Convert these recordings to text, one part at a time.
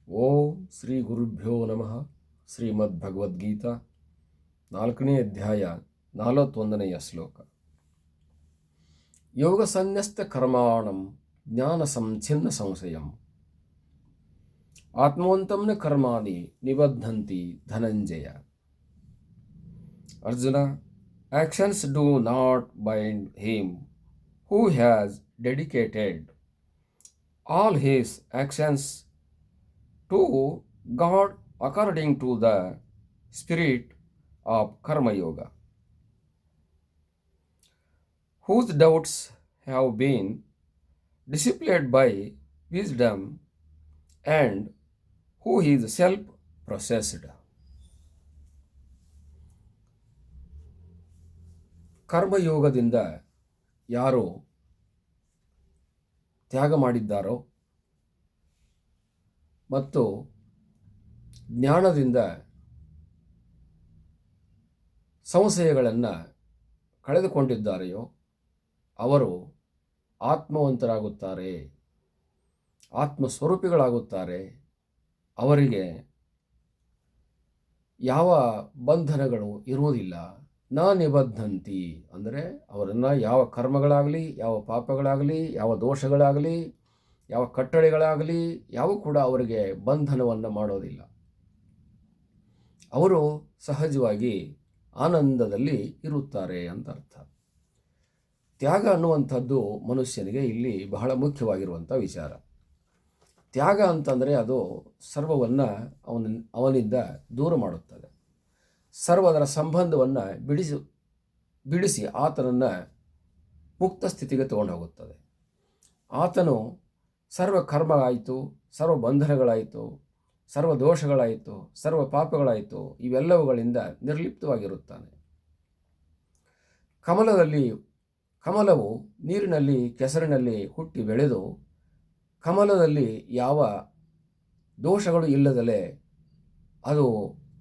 ಓಂ ಶ್ರೀ ಗುರುಭ್ಯೋ ನಮಃ. ಶ್ರೀಮದ್ ಭಗವದ್ಗೀತಾ 4ನೇ ಅಧ್ಯಾಯ 41ನೆಯ ಶ್ಲೋಕ. ಯೋಗ ಸನ್ಯಸ್ತ ಕರ್ಮಾಣಂ ಜ್ಞಾನ ಸಂಛಿನ್ನ ಸಂಶಯಂ ಆತ್ಮವಂತಂ ನ ಕರ್ಮಾಣಿ ನಿಬಧ್ನಂತಿ Dhananjaya. Arjuna, actions do not bind him who has dedicated all his actions to God according to the spirit of Karma Yoga, whose doubts have been dissipated by wisdom and who is self-possessed. ಕರ್ಮಯೋಗದಿಂದ ಯಾರು ತ್ಯಾಗ ಮಾಡಿದ್ದಾರೋ ಮತ್ತು ಜ್ಞಾನದಿಂದ ಸಂಶಯಗಳನ್ನು ಕಳೆದುಕೊಂಡಿದ್ದಾರೆಯೋ ಅವರು ಆತ್ಮವಂತರಾಗುತ್ತಾರೆ, ಆತ್ಮಸ್ವರೂಪಿಗಳಾಗುತ್ತಾರೆ. ಅವರಿಗೆ ಯಾವ ಬಂಧನಗಳು ಇರುವುದಿಲ್ಲ. ನ ನಿಬದ್ಧಂತಿ ಅಂದರೆ ಅವರನ್ನು ಯಾವ ಕರ್ಮಗಳಾಗಲಿ, ಯಾವ ಪಾಪಗಳಾಗಲಿ, ಯಾವ ದೋಷಗಳಾಗಲಿ, ಯಾವ ಕಟ್ಟಳೆಗಳಾಗಲಿ ಯಾವ ಕೂಡ ಅವರಿಗೆ ಬಂಧನವನ್ನು ಮಾಡೋದಿಲ್ಲ. ಅವರು ಸಹಜವಾಗಿ ಆನಂದದಲ್ಲಿ ಇರುತ್ತಾರೆ ಅಂತ ಅರ್ಥ. ತ್ಯಾಗ ಅನ್ನುವಂಥದ್ದು ಮನುಷ್ಯನಿಗೆ ಇಲ್ಲಿ ಬಹಳ ಮುಖ್ಯವಾಗಿರುವಂಥ ವಿಚಾರ. ತ್ಯಾಗ ಅಂತಂದರೆ ಅದು ಸರ್ವವನ್ನು ಅವನಿಂದ ದೂರ ಮಾಡುತ್ತದೆ. ಸರ್ವದರ ಸಂಬಂಧವನ್ನು ಬಿಡಿಸಿ ಆತನನ್ನು ಮುಕ್ತ ಸ್ಥಿತಿಗೆ ತಗೊಂಡು ಹೋಗುತ್ತದೆ. ಆತನು ಸರ್ವ ಕರ್ಮ ಆಯಿತು, ಸರ್ವ ಬಂಧನಗಳಾಯಿತು, ಸರ್ವ ದೋಷಗಳಾಯಿತು, ಸರ್ವ ಪಾಪಗಳಾಯಿತು, ಇವೆಲ್ಲವುಗಳಿಂದ ನಿರ್ಲಿಪ್ತವಾಗಿರುತ್ತಾನೆ. ಕಮಲವು ನೀರಿನಲ್ಲಿ ಕೆಸರಿನಲ್ಲಿ ಹುಟ್ಟಿ ಬೆಳೆದು ಕಮಲದಲ್ಲಿ ಯಾವ ದೋಷಗಳು ಇಲ್ಲದಲೇ, ಅದು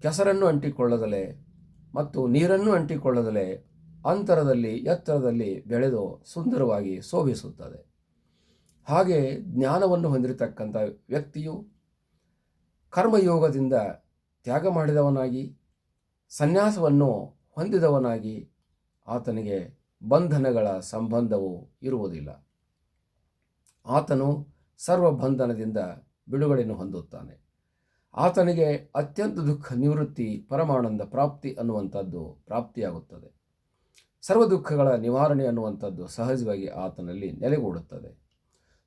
ಕೆಸರನ್ನು ಅಂಟಿಕೊಳ್ಳದಲೇ ಮತ್ತು ನೀರನ್ನು ಅಂಟಿಕೊಳ್ಳದಲೇ ಅಂತರದಲ್ಲಿ ಎತ್ತರದಲ್ಲಿ ಬೆಳೆದು ಸುಂದರವಾಗಿ ಶೋಭಿಸುತ್ತದೆ. ಹಾಗೆ ಜ್ಞಾನವನ್ನು ಹೊಂದಿರತಕ್ಕಂಥ ವ್ಯಕ್ತಿಯು ಕರ್ಮಯೋಗದಿಂದ ತ್ಯಾಗ ಮಾಡಿದವನಾಗಿ, ಸನ್ಯಾಸವನ್ನು ಹೊಂದಿದವನಾಗಿ ಆತನಿಗೆ ಬಂಧನಗಳ ಸಂಬಂಧವು ಇರುವುದಿಲ್ಲ. ಆತನು ಸರ್ವ ಬಂಧನದಿಂದ ಬಿಡುಗಡೆಯನ್ನು ಹೊಂದುತ್ತಾನೆ. ಆತನಿಗೆ ಅತ್ಯಂತ ದುಃಖ ನಿವೃತ್ತಿ, ಪರಮಾನಂದ ಪ್ರಾಪ್ತಿ ಅನ್ನುವಂಥದ್ದು ಪ್ರಾಪ್ತಿಯಾಗುತ್ತದೆ. ಸರ್ವ ದುಃಖಗಳ ನಿವಾರಣೆ ಅನ್ನುವಂಥದ್ದು ಸಹಜವಾಗಿ ಆತನಲ್ಲಿ ನೆಲೆಗೂಡುತ್ತದೆ.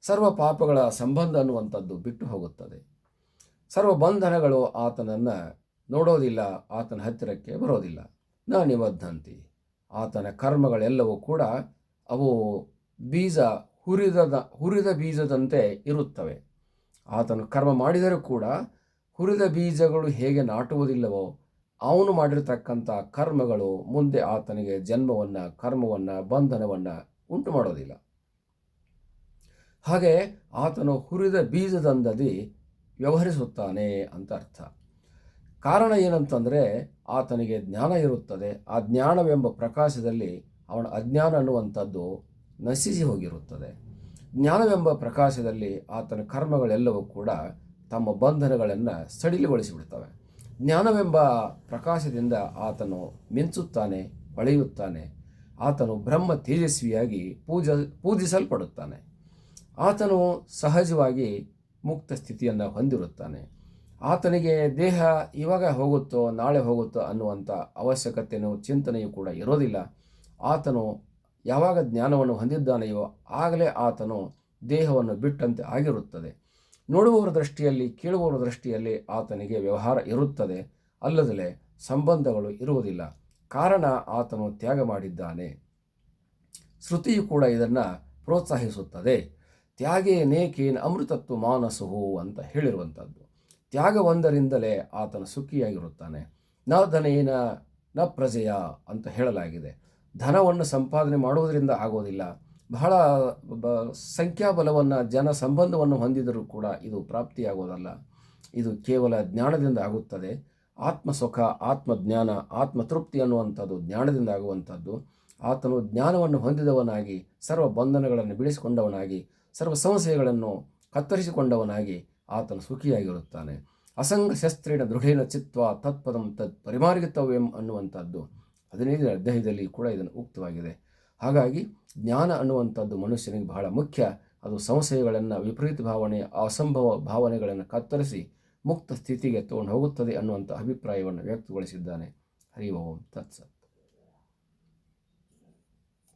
ಸರ್ವ ಪಾಪಗಳ ಸಂಬಂಧ ಅನ್ನುವಂಥದ್ದು ಬಿಟ್ಟು ಹೋಗುತ್ತದೆ. ಸರ್ವ ಬಂಧನಗಳು ಆತನನ್ನು ನೋಡೋದಿಲ್ಲ, ಆತನ ಹತ್ತಿರಕ್ಕೆ ಬರೋದಿಲ್ಲ. ನ ನಿಬದ್ಧಂತಿ. ಆತನ ಕರ್ಮಗಳೆಲ್ಲವೂ ಕೂಡ ಅವು ಹುರಿದ ಬೀಜದಂತೆ ಇರುತ್ತವೆ. ಆತನು ಕರ್ಮ ಮಾಡಿದರೂ ಕೂಡ ಹುರಿದ ಬೀಜಗಳು ಹೇಗೆ ನಾಟುವುದಿಲ್ಲವೋ ಅವನು ಮಾಡಿರತಕ್ಕಂಥ ಕರ್ಮಗಳು ಮುಂದೆ ಆತನಿಗೆ ಜನ್ಮವನ್ನು, ಕರ್ಮವನ್ನು, ಬಂಧನವನ್ನು ಉಂಟು ಮಾಡೋದಿಲ್ಲ. ಹಾಗೆ ಆತನು ಹುರಿದ ಬೀಜದಂದದಿ ವ್ಯವಹರಿಸುತ್ತಾನೆ ಅಂತ ಅರ್ಥ. ಕಾರಣ ಏನಂತಂದರೆ ಆತನಿಗೆ ಜ್ಞಾನ ಇರುತ್ತದೆ. ಆ ಜ್ಞಾನವೆಂಬ ಪ್ರಕಾಶದಲ್ಲಿ ಅವನ ಅಜ್ಞಾನ ಅನ್ನುವಂಥದ್ದು ನಶಿಸಿ ಹೋಗಿರುತ್ತದೆ. ಜ್ಞಾನವೆಂಬ ಪ್ರಕಾಶದಲ್ಲಿ ಆತನ ಕರ್ಮಗಳೆಲ್ಲವೂ ಕೂಡ ತಮ್ಮ ಬಂಧನಗಳನ್ನು ಸಡಿಲಗೊಳಿಸಿಬಿಡ್ತವೆ. ಜ್ಞಾನವೆಂಬ ಪ್ರಕಾಶದಿಂದ ಆತನು ಮಿಂಚುತ್ತಾನೆ, ಹೊಳೆಯುತ್ತಾನೆ. ಆತನು ಬ್ರಹ್ಮ ತೇಜಸ್ವಿಯಾಗಿ ಪೂಜಿಸಲ್ಪಡುತ್ತಾನೆ. ಆತನು ಸಹಜವಾಗಿ ಮುಕ್ತ ಸ್ಥಿತಿಯನ್ನು ಹೊಂದಿರುತ್ತಾನೆ. ಆತನಿಗೆ ದೇಹ ಇವಾಗ ಹೋಗುತ್ತೋ ನಾಳೆ ಹೋಗುತ್ತೋ ಅನ್ನುವಂಥ ಅವಶ್ಯಕತೆಯೂ ಚಿಂತನೆಯೂ ಕೂಡ ಇರೋದಿಲ್ಲ. ಆತನು ಯಾವಾಗ ಜ್ಞಾನವನ್ನು ಹೊಂದಿದ್ದಾನೆಯೋ ಆಗಲೇ ಆತನು ದೇಹವನ್ನು ಬಿಟ್ಟಂತೆ ಆಗಿರುತ್ತದೆ. ನೋಡುವವರ ದೃಷ್ಟಿಯಲ್ಲಿ, ಕೇಳುವವರ ದೃಷ್ಟಿಯಲ್ಲಿ ಆತನಿಗೆ ವ್ಯವಹಾರ ಇರುತ್ತದೆ, ಅಲ್ಲದಲೇ ಸಂಬಂಧಗಳು ಇರುವುದಿಲ್ಲ. ಕಾರಣ ಆತನು ತ್ಯಾಗ ಮಾಡಿದ್ದಾನೆ. ಶ್ರುತಿಯು ಕೂಡ ಇದನ್ನು ಪ್ರೋತ್ಸಾಹಿಸುತ್ತದೆ. ತ್ಯಾಗೇ ನೇಕೇನ ಅಮೃತತ್ವ ಮಾನಸುಹು ಅಂತ ಹೇಳಿರುವಂಥದ್ದು. ತ್ಯಾಗ ಒಂದರಿಂದಲೇ ಆತನ ಸುಖಿಯಾಗಿರುತ್ತಾನೆ. ನ ಧನೇನ ನ ಪ್ರಜೆಯ ಅಂತ ಹೇಳಲಾಗಿದೆ. ಧನವನ್ನು ಸಂಪಾದನೆ ಮಾಡುವುದರಿಂದ ಆಗೋದಿಲ್ಲ. ಬಹಳ ಸಂಖ್ಯಾಬಲವನ್ನು, ಜನ ಸಂಬಂಧವನ್ನು ಹೊಂದಿದರೂ ಕೂಡ ಇದು ಪ್ರಾಪ್ತಿಯಾಗೋದಲ್ಲ. ಇದು ಕೇವಲ ಜ್ಞಾನದಿಂದ ಆಗುತ್ತದೆ. ಆತ್ಮಸುಖ, ಆತ್ಮಜ್ಞಾನ, ಆತ್ಮತೃಪ್ತಿ ಅನ್ನುವಂಥದ್ದು ಜ್ಞಾನದಿಂದ ಆಗುವಂಥದ್ದು. ಆತನು ಜ್ಞಾನವನ್ನು ಹೊಂದಿದವನಾಗಿ, ಸರ್ವ ಬಂಧನಗಳನ್ನು ಬಿಡಿಸಿಕೊಂಡವನಾಗಿ, ಸರ್ವ ಸಂಶಯಗಳನ್ನು ಕತ್ತರಿಸಿಕೊಂಡವನಾಗಿ ಆತನು ಸುಖಿಯಾಗಿರುತ್ತಾನೆ. ಅಸಂಗ ಶಸ್ತ್ರೇಣ ದೃಢೇನ ಚಿತ್ವ ತತ್ಪದಂ ತತ್ ಪರಿಮಾರ್ಗಿತವ್ಯಂ ಅನ್ನುವಂಥದ್ದು 15ನೇ ಅಧ್ಯಾಯದಲ್ಲಿ ಕೂಡ ಇದನ್ನು ಉಕ್ತವಾಗಿದೆ. ಹಾಗಾಗಿ ಜ್ಞಾನ ಅನ್ನುವಂಥದ್ದು ಮನುಷ್ಯನಿಗೆ ಬಹಳ ಮುಖ್ಯ. ಅದು ಸಂಶಯಗಳನ್ನು, ವಿಪರೀತ ಭಾವನೆ, ಅಸಂಭವ ಭಾವನೆಗಳನ್ನು ಕತ್ತರಿಸಿ ಮುಕ್ತ ಸ್ಥಿತಿಗೆ ತಗೊಂಡು ಹೋಗುತ್ತದೆ ಅನ್ನುವಂಥ ಅಭಿಪ್ರಾಯವನ್ನು ವ್ಯಕ್ತಗೊಳಿಸಿದ್ದಾನೆ. ಹರಿ ಓಂ ತತ್ಸತ್.